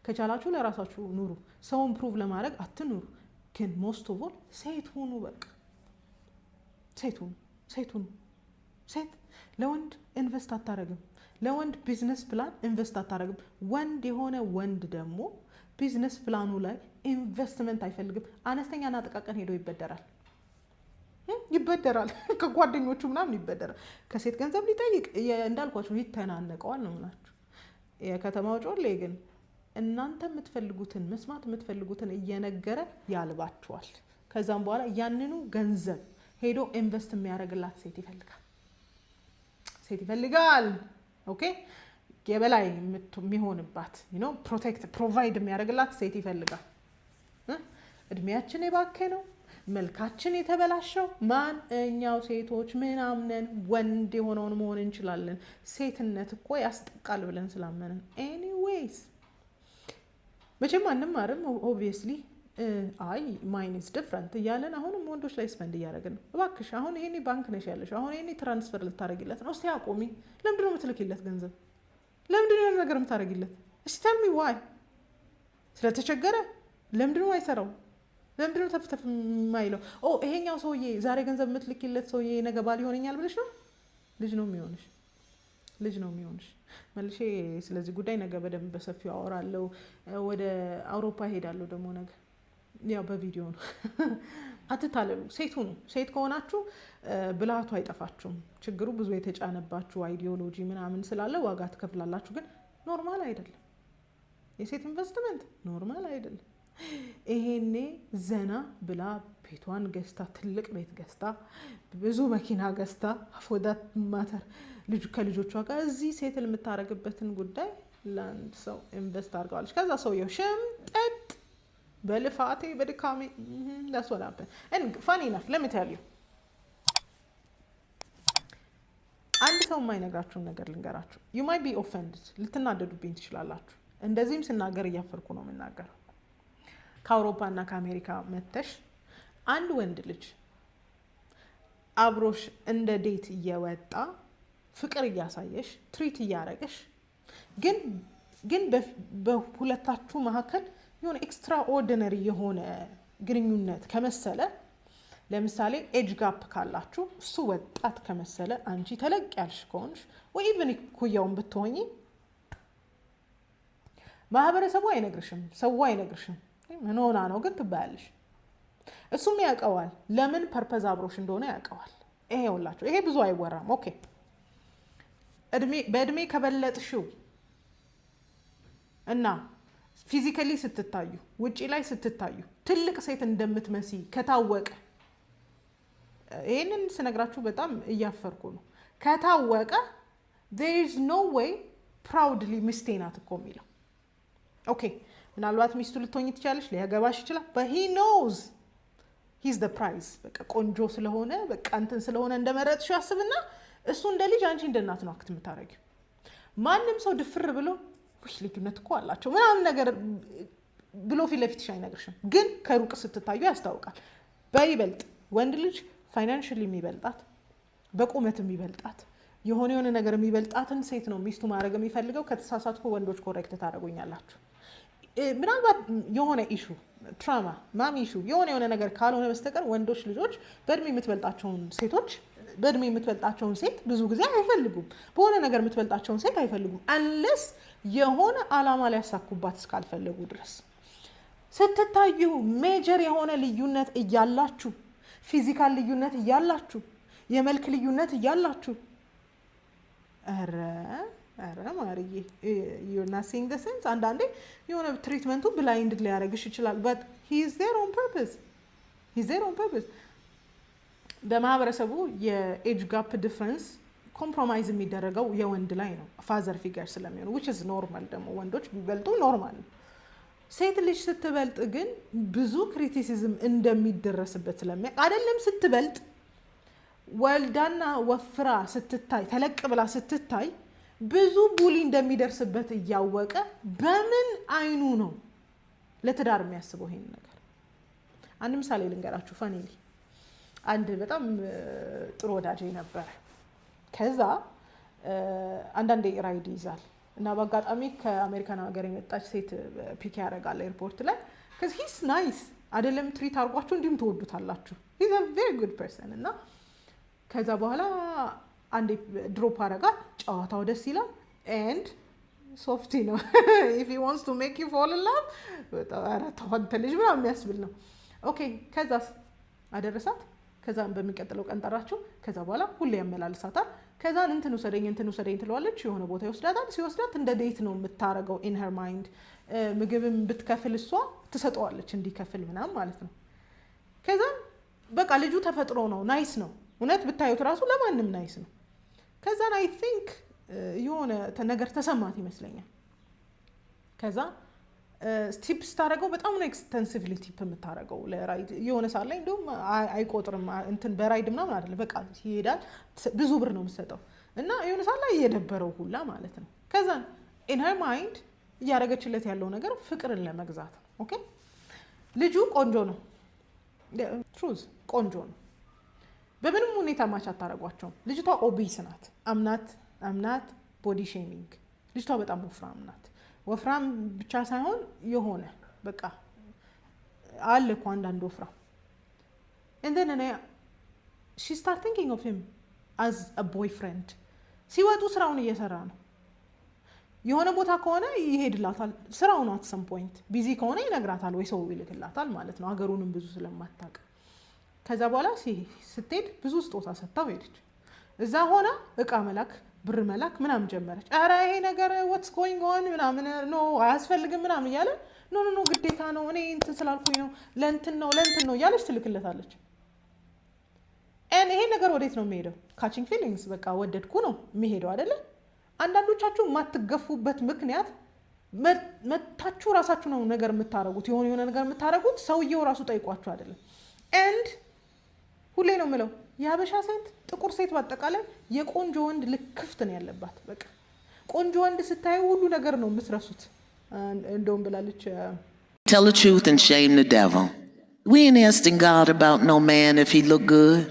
ከቻላችሁ ለራሳችሁ ኑሩ። ሰውን ፕሩቭ ለማድረግ አትኑሩ። ግን ሞስት ኦፍ ኦል ሴት ሁኑ። በቃ ሴት ሁኑ። ሴት ለወንድ ኢንቨስት አታረግም። ለወንድ ቢዝነስ ፕላን ኢንቨስት አታረግም። ወንድ የሆነ ወንድ ደግሞ ቢዝነስ ፕላኑ ላይ ኢንቨስትመንት አይፈልግም። አነስተኛና ጥቃቅን ሄዶ ይበደራል። ከጓደኞቹ ምናምን ይበደራል። ከሴት ገንዘብ ሊጠይቅ እንዳልኳችሁ ይተናነቀዋል ነው ምናችሁ። የከተማው ጮሌ ግን እናንተ የምትፈልጉትን መስማት የምትፈልጉትን እየነገረ ያልባችኋል። ከዛም በኋላ ያንኑ ገንዘብ ሄዶ ኢንቨስት የሚያደርግላት ሴት ይፈልጋል። ኦኬ የበላይ የሚሆንባት ፕሮቴክት ፕሮቫይድ የሚያደርግላት ሴት ይፈልጋል። እድሜያችን የባከነው መልካችን የተበላሸው ማን? እኛው ሴቶች ምናምነን ወንድ የሆነውን መሆን እንችላለን። ሴትነት እኮ ያስጠቃል ብለን ስላመንን ኤኒዌይስ መቼም አንማርም። ኦብቪየስሊ ማይን ኢዝ ዲፍረንት እያለን አሁንም ወንዶች ላይ ስፔንድ እያደረግን ነው። እባክሽ አሁን ይሄኔ ባንክ ነሽ ያለሽ፣ አሁን ይሄኔ ትራንስፈር ልታደርጊለት ነው። እስቲ አቆሚ። ለምንድን ነው የምትልኪለት ገንዘብ? ለምንድን ነው ነገር የምታደርጊለት? እስቲ ተል ሚ ዋይ። ስለተቸገረ ለምንድነው አይሰራው? ለምንድነው ተፍተፍ የማይለው? ይሄኛው ሰውዬ ዛሬ ገንዘብ የምትልኪለት ሰውዬ ነገ ባል ይሆነኛል ብለሽ ነው? ልጅ ነው የሚሆንሽ። መልሼ ስለዚህ ጉዳይ ነገ በደንብ በሰፊው አወራለሁ። ወደ አውሮፓ ሄዳለሁ ደግሞ ነገ፣ ያው በቪዲዮ ነው። አትታለሉ። ሴት ከሆናችሁ ብልሃቱ አይጠፋችሁም። ችግሩ ብዙ የተጫነባችሁ አይዲዮሎጂ ምናምን ስላለ ዋጋ ትከፍላላችሁ። ግን ኖርማል አይደለም። የሴት ኢንቨስትመንት ኖርማል አይደለም። ይሄኔ ዘና ብላ ቤቷን ገዝታ፣ ትልቅ ቤት ገዝታ፣ ብዙ መኪና ገዝታ፣ ፎዳት ማተር ከልጆቿ ጋር እዚህ ሴትል የምታደርግበትን ጉዳይ ለአንድ ሰው ኢንቨስት አድርገዋለች። ከዛ ሰውየው ሸምጠጥ በልፋቴ በድካሜ ላስወላበት ፋኒ ናፍ ለምትያልዩ አንድ ሰው የማይነግራችሁን ነገር ልንገራችሁ። ዩ ማይ ቢ ኦፈንድድ፣ ልትናደዱብኝ ትችላላችሁ። እንደዚህም ስናገር እያፈርኩ ነው የምናገረው። ከአውሮፓ እና ከአሜሪካ መተሽ አንድ ወንድ ልጅ አብሮሽ እንደ ዴት እየወጣ ፍቅር እያሳየሽ ትሪት እያረገሽ ግን በሁለታችሁ መካከል የሆነ ኤክስትራ ኦርዲነሪ የሆነ ግንኙነት ከመሰለ፣ ለምሳሌ ኤጅ ጋፕ ካላችሁ እሱ ወጣት ከመሰለ አንቺ ተለቅ ያልሽ ከሆንሽ ወይ ኢቨን ኩያውን ብትሆኚ ማህበረሰቡ አይነግርሽም፣ ሰው አይነግርሽም። ምን ሆና ነው ግን ትባያለሽ። እሱም ያውቀዋል፣ ለምን ፐርፐዝ አብሮሽ እንደሆነ ያውቀዋል። ይሄ ሁላችሁ ይሄ ብዙ አይወራም። ኦኬ በእድሜ ከበለጥሽው እና ፊዚካሊ ስትታዩ፣ ውጪ ላይ ስትታዩ ትልቅ ሴት እንደምትመሲ ከታወቀ፣ ይሄንን ስነግራችሁ በጣም እያፈርኩ ነው። ከታወቀ there is no way proudly ሚስቴ ናት እኮ የሚለው። ኦኬ ምናልባት ሚስቱ ልትሆኝ ትችላለች፣ ሊያገባሽ ይችላል። but he knows he's the prize። በቃ ቆንጆ ስለሆነ በቃ እንትን ስለሆነ እንደመረጥሽ ያስብና እሱ እንደ ልጅ አንቺ እንደ እናት ነው አክት የምታደርጊው። ማንም ሰው ድፍር ብሎ ውይ ልዩነት እኮ አላቸው ምናምን ነገር ብሎ ፊት ለፊትሽ አይነግርሽም፣ ግን ከሩቅ ስትታዩ ያስታውቃል። በይበልጥ ወንድ ልጅ ፋይናንሽሊ የሚበልጣት፣ በቁመት የሚበልጣት፣ የሆነ ነገር የሚበልጣትን ሴት ነው ሚስቱ ማድረግ የሚፈልገው። ከተሳሳትኩ ወንዶች ኮሬክት ታደርጉኛላችሁ። ምናልባት የሆነ ኢሹ ትራማ ማሚ ኢሹ የሆነ ነገር ካልሆነ በስተቀር ወንዶች ልጆች በእድሜ የምትበልጣቸውን ሴት ብዙ ጊዜ አይፈልጉም። በሆነ ነገር የምትበልጣቸውን ሴት አይፈልጉም፣ አንለስ የሆነ አላማ ሊያሳኩባት እስካልፈለጉ ድረስ። ስትታዩ ሜጀር የሆነ ልዩነት እያላችሁ፣ ፊዚካል ልዩነት እያላችሁ፣ የመልክ ልዩነት እያላችሁ፣ ኧረ ማርዬ you're not seeing the sense። አንዳንዴ የሆነ ትሪትመንቱ ብላይንድ ሊያደርግሽ ይችላል፣ but he is there on purpose። በማህበረሰቡ የኤጅ ጋፕ ዲፍረንስ ኮምፕሮማይዝ የሚደረገው የወንድ ላይ ነው፣ ፋዘር ፊገር ስለሚሆኑ which is normal። ደግሞ ወንዶች ቢበልጡ ኖርማል ነው። ሴት ልጅ ስትበልጥ ግን ብዙ ክሪቲሲዝም እንደሚደረስበት ስለሚያውቅ አይደለም ስትበልጥ፣ ወልዳና ወፍራ ስትታይ፣ ተለቅ ብላ ስትታይ ብዙ ቡሊ እንደሚደርስበት እያወቀ በምን አይኑ ነው ለትዳር የሚያስበው ይሄን ነገር? አንድ ምሳሌ ልንገራችሁ። ፋኒሊ አንድ በጣም ጥሩ ወዳጄ ነበረ። ከዛ አንዳንዴ ራይድ ይዛል እና በአጋጣሚ ከአሜሪካን ሀገር የመጣች ሴት ፒክ ያደርጋል ኤርፖርት ላይ። ከዚ ሂስ ናይስ አይደለም ትሪት አድርጓችሁ እንዲሁም ትወዱታላችሁ። ሂዝ አ ቬሪ ጉድ ፐርሰን። እና ከዛ በኋላ አንዴ ድሮፕ አረጋት። ጨዋታው ደስ ይላል ኤንድ ሶፍቲ ነው። ኢፍ ሂ ዋንትስ ቱ ሜክ ዩ ፎል ኢን ላቭ ተዋንተ ልጅ ምናምን የሚያስብል ነው። ኦኬ ከዛስ አደረሳት። ከዛ በሚቀጥለው ቀን ጠራችው። ከዛ በኋላ ሁሌ ያመላልሳታል። ከዛ እንትን ውሰደኝ ትለዋለች። የሆነ ቦታ ይወስዳታል። ሲወስዳት እንደ ዴት ነው የምታረገው ኢን ሄር ማይንድ። ምግብም ብትከፍል እሷ ትሰጠዋለች እንዲከፍል ምናምን ማለት ነው። ከዛ በቃ ልጁ ተፈጥሮ ነው፣ ናይስ ነው። እውነት ብታዩት ራሱ ለማንም ናይስ ነው። ከዛን አይ ቲንክ የሆነ ነገር ተሰማት ይመስለኛል። ከዛ ቲፕ ስታደርገው በጣም ነው ኤክስተንሲቭሊ ቲፕ የምታደርገው ለራይድ። የሆነ ሰዓት ላይ እንደውም አይቆጥርም እንትን በራይድ ምናምን አይደለም፣ በቃ ይሄዳል። ብዙ ብር ነው የምትሰጠው እና የሆነ ሰዓት ላይ እየደበረው ሁላ ማለት ነው። ከዛ ኢን ሄር ማይንድ እያደረገችለት ያለው ነገር ፍቅርን ለመግዛት ነው። ኦኬ ልጁ ቆንጆ ነው፣ ትሩዝ ቆንጆ ነው። በምንም ሁኔታ ማች አታረጓቸውም። ልጅቷ ኦቢስ ናት። አምናት ቦዲ ሼሚንግ። ልጅቷ በጣም ወፍራም ናት። ወፍራም ብቻ ሳይሆን የሆነ በቃ አለ እኮ አንዳንድ ወፍራ and then she start thinking of him as a boyfriend ሲወጡ ስራውን እየሰራ ነው የሆነ ቦታ ከሆነ ይሄድላታል ስራው ነው at some point ቢዚ ከሆነ ይነግራታል ወይ ሰው ይልክላታል ማለት ነው ሀገሩንም ብዙ ስለማታውቅ ከዛ በኋላ ስትሄድ ብዙ ስጦታ ሰጥታው ሄደች እዛ ሆና እቃ መላክ ብር መላክ ምናምን ጀመረች አረ ይሄ ነገር what's going on ምናምን ኖ አያስፈልግም ምናምን እያለ ኖ ግዴታ ነው እኔ እንትን ስላልኩኝ ነው ለእንትን ነው እያለች ትልክለታለች ይሄ ነገር ወዴት ነው የሚሄደው catching feelings በቃ ወደድኩ ነው የሚሄደው አይደለ አንዳንዶቻችሁ ማትገፉበት ምክንያት መታችሁ ራሳችሁ ነው ነገር የምታረጉት የሆነ ነገር የምታረጉት ሰውየው ራሱ ጠይቋችሁ አይደለም and ሁሌ ነው የምለው ያበሻ ሴት ጥቁር ሴት በአጠቃላይ የቆንጆ ወንድ ልክፍት ነው ያለባት በቃ ቆንጆ ወንድ ስታዩ ሁሉ ነገር ነው የምትረሱት እንደውም ብላለች
Tell the truth and shame the devil. We ain't asking God about no man if he look good.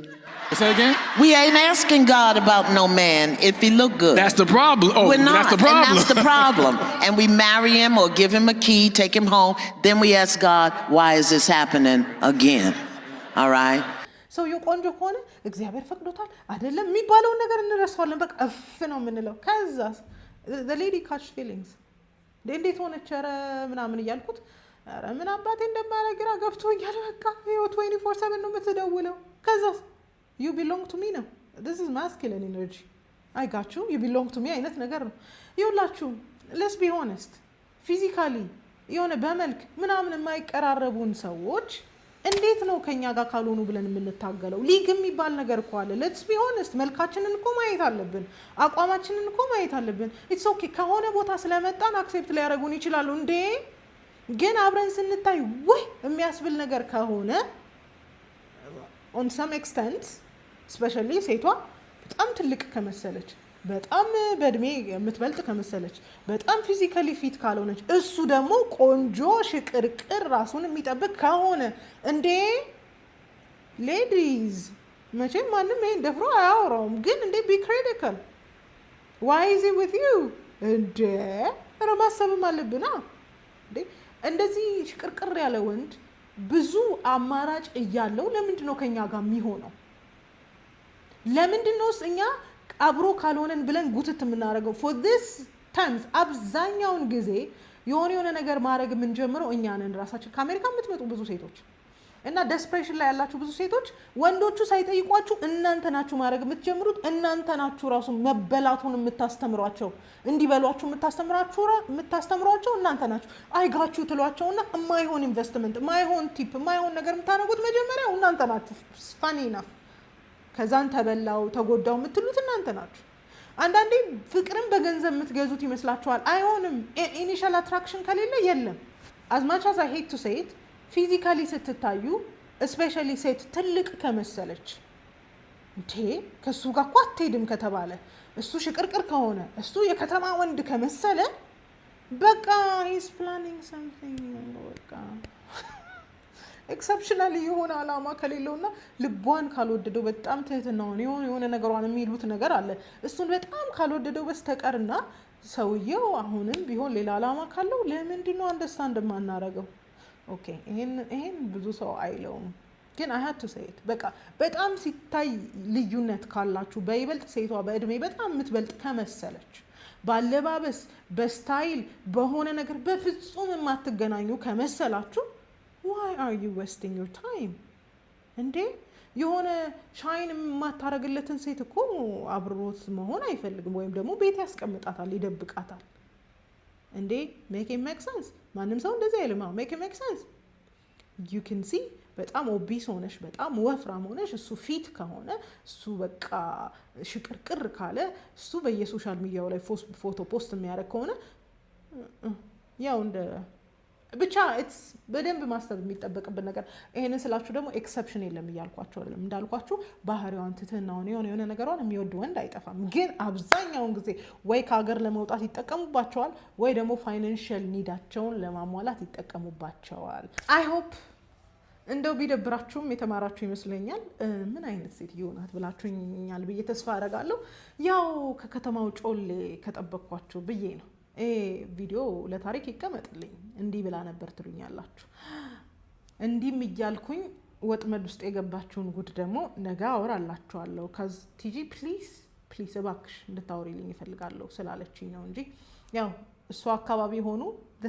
Say again?
We ain't asking God about no man if he look good.
That's the problem. Oh,
We're not,
that's the problem.
and that's the problem. And we marry him or give him a key, take him home. Then we ask God, why is this happening again? All right?
ሰው የቆንጆ ከሆነ እግዚአብሔር ፈቅዶታል አይደለም የሚባለው ነገር እንረሳዋለን በቃ እፍ ነው የምንለው ከዛስ the lady catch feelings እንዴት ሆነች ኧረ ምናምን እያልኩት ኧረ ምን አባቴ እንደማደርግ ግራ ገብቶኛል በቃ ይኸው 24/7 ነው የምትደውለው ከዛስ you belong to me ነው this is masculine energy I got you you belong to me አይነት ነገር ነው ይኸውላችሁ let's be honest physically የሆነ በመልክ ምናምን የማይቀራረቡን ሰዎች እንዴት ነው ከኛ ጋር ካልሆኑ ብለን የምንታገለው ሊግ የሚባል ነገር እኮ አለ let's be honest መልካችንን እኮ ማየት አለብን አቋማችንን እኮ ማየት አለብን it's okay ከሆነ ቦታ ስለመጣን አክሴፕት ሊያደርጉን ይችላሉ እንዴ ግን አብረን ስንታይ ወይ የሚያስብል ነገር ከሆነ on some extent especially ሴቷ በጣም ትልቅ ከመሰለች በጣም በእድሜ የምትበልጥ ከመሰለች በጣም ፊዚካሊ ፊት ካልሆነች እሱ ደግሞ ቆንጆ ሽቅርቅር ራሱን የሚጠብቅ ከሆነ እንዴ ሌዲዝ መቼም ማንም ይሄን ደፍሮ አያወራውም ግን እንዴ be critical why is he with you እንዴ ረማሰብም አለብና እንዴ እንደዚህ ሽቅርቅር ያለ ወንድ ብዙ አማራጭ እያለው ለምንድን ነው ከኛ ጋር የሚሆነው ለምንድን ነው እኛ አብሮ ካልሆነን ብለን ጉትት የምናደርገው for this times አብዛኛውን ጊዜ የሆነ ነገር ማድረግ የምንጀምረው እኛ ነን ራሳችን ከአሜሪካ የምትመጡ ብዙ ሴቶች እና ዴስፕሬሽን ላይ ያላችሁ ብዙ ሴቶች ወንዶቹ ሳይጠይቋችሁ እናንተ ናችሁ ማድረግ የምትጀምሩት እናንተ ናችሁ ራሱ መበላቱን የምታስተምሯቸው እንዲበሏችሁ የምታስተምሯቸው እናንተ ናችሁ አይጋችሁ ትሏቸውና የማይሆን ኢንቨስትመንት የማይሆን ቲፕ የማይሆን ነገር የምታደርጉት መጀመሪያ እናንተ ናችሁ funny enough ከዛን ተበላው ተጎዳው የምትሉት እናንተ ናችሁ አንዳንዴ ፍቅርን በገንዘብ የምትገዙት ይመስላችኋል አይሆንም ኢኒሺያል አትራክሽን ከሌለ የለም as much as I hate to say it physically ስትታዩ especially ሴት ትልቅ ከመሰለች እንዴ ከሱ ጋር እኮ አትሄድም ከተባለ እሱ ሽቅርቅር ከሆነ እሱ የከተማ ወንድ ከመሰለ በቃ he's planning something በቃ ኤክሰፕሽናል የሆነ አላማ ከሌለውና ልቧን ካልወደደው በጣም ትህትናውን የሆነ ነገሯን የሚሉት ነገር አለ እሱን በጣም ካልወደደው በስተቀርና ሰውየው አሁንም ቢሆን ሌላ አላማ ካለው ለምንድን ነው አንደርስታንድ የማናረገው ኦኬ ይሄን ብዙ ሰው አይለውም ግን I had to say it በቃ በጣም ሲታይ ልዩነት ካላችሁ በይበልጥ ሴቷ በእድሜ በጣም የምትበልጥ ከመሰለች ባለባበስ በስታይል በሆነ ነገር በፍጹም የማትገናኙ ከመሰላችሁ why are you wasting your time እንዴ የሆነ ሻይን የማታረግለትን ሴት እኮ አብሮት መሆን አይፈልግም ወይም ደግሞ ቤት ያስቀምጣታል ይደብቃታል እንዴ make it make sense ማንም ሰው እንደዚህ አይልም make it make sense you can see በጣም ኦቢስ ሆነሽ በጣም ወፍራም ሆነሽ እሱ ፊት ከሆነ እሱ በቃ ሽቅርቅር ካለ እሱ በየሶሻል ሚዲያው ላይ ፎቶ ፖስት የሚያደርግ ከሆነ ያው እንደ ብቻ በደንብ ማስተር የሚጠበቅብን ነገር ይሄንን ስላችሁ ደግሞ ኤክሰፕሽን የለም እያልኳችሁ አይደለም እንዳልኳችሁ ባህሪዋን ትትናውን የሆነ ነገሯን የሚወድ ወንድ አይጠፋም ግን አብዛኛውን ጊዜ ወይ ከሀገር ለመውጣት ይጠቀሙባቸዋል ወይ ደግሞ ፋይናንሻል ኒዳቸውን ለማሟላት ይጠቀሙባቸዋል አይ ሆፕ እንደው ቢደብራችሁም የተማራችሁ ይመስለኛል ምን አይነት ሴት ይሆናት ብላችሁኛል ብዬ ተስፋ አደርጋለሁ ያው ከከተማው ጮሌ ከጠበቅኳችሁ ብዬ ነው ቪዲዮ ለታሪክ ይቀመጥልኝ እንዲህ ብላ ነበር ትሉኛላችሁ እንዲህም እያልኩኝ ወጥመድ ውስጥ የገባችውን ጉድ ደግሞ ነገ አወራላችኋለሁ። ከዚ ቲጂ ፕሊዝ እባክሽ እንድታወሪልኝ እፈልጋለሁ ስላለችኝ ነው እንጂ ያው እሱ አካባቢ ሆኑ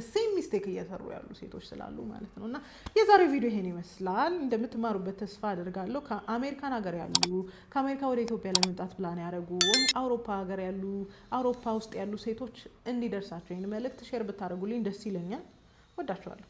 ሴም ሚስቴክ እየሰሩ ያሉ ሴቶች ስላሉ ማለት ነው። እና የዛሬው ቪዲዮ ይሄን ይመስላል። እንደምትማሩበት ተስፋ አደርጋለሁ። ከአሜሪካን ሀገር ያሉ ከአሜሪካ ወደ ኢትዮጵያ ለመምጣት ፕላን ያደረጉ ወይም አውሮፓ ሀገር ያሉ አውሮፓ ውስጥ ያሉ ሴቶች እንዲደርሳቸው ይህን መልእክት ሼር ብታደርጉልኝ ደስ ይለኛል። ወዳችኋለሁ።